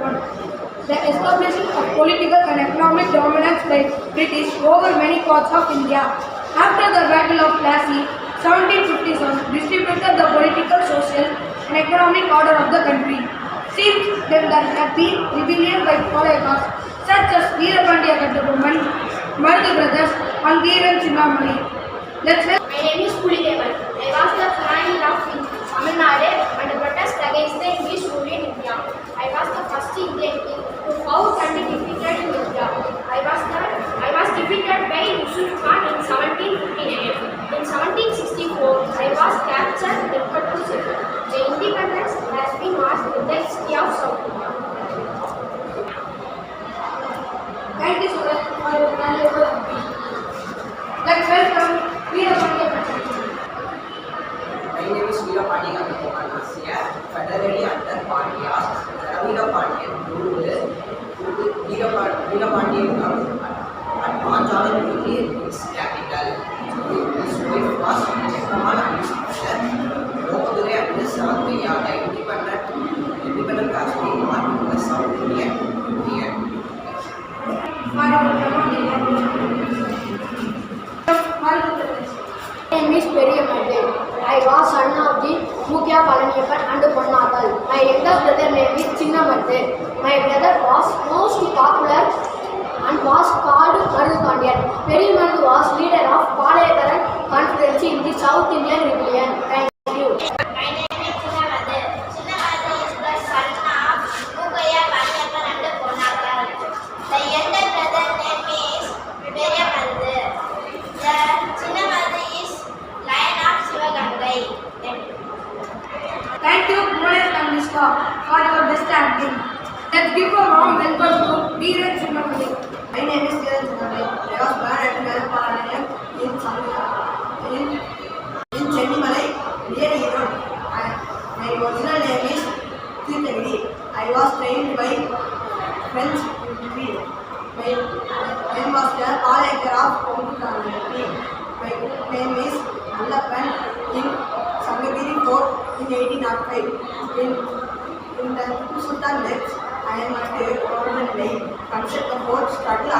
one. The establishment of political and economic dominance by British over many parts of India. After the Battle of Plassey, 1757 distributed the political, social and economic order of the country. Since then there have been rebellion by followers such as Veerapandiya Kattabomman, Marudu brothers and Veeran Chinnamani. My name is Pulidevan. I was the flying of in Tamil Nadu and protest against the English rule in India. I was the first Indian king to found and defeated in India. I was defeated by Yusuf Khan in 1759. In 1764, I was captured in Kuttu. The independence has been marked with the history of South India. Thank you so much for your valuable speech. Let's welcome Veerapandiya Kattabomman. My name is Veerapandiya Kattabomman. Federally under Pandyas, Dravida Pandian ruled Veerapandiyan government and Panjalanpuri its capital. His wife was Chekkaman and his sister Mohadurai and his son Vayada. Independent Kashmir marked the South Indian Union. My name is Periyamade. I was son of the Mukya Palaniappan and Ponnakal. My younger brother name is Chinnamade. My brother was most popular and was called Marudu Pandian. Periyamadu was leader of Palayakaran Confederacy in the South Indian Rebellion. Thank you. My name is Chinnamade. Chinnamade is the son of Mukya Palaniappan and Ponnakal. The younger brother name is Periyamadu. The Chinnamade is Lion of Sivagangai. Thank you, Bhuvanesh and Vishwa, for your best acting. Let's give a warm welcome to Veeran Chinnamani. My name is Veeran Chinnamani. I was born at Veerapalayam in Chennimalai, near Erode. My original name is Tirthavidi. I was trained by French infantry. My name was the Palayakar of Konkanapalli. My name is Allappan in Sangagiri Fort in 1805. In the Tipu Sultan death, I am at Government Way. Construct the fort, struggle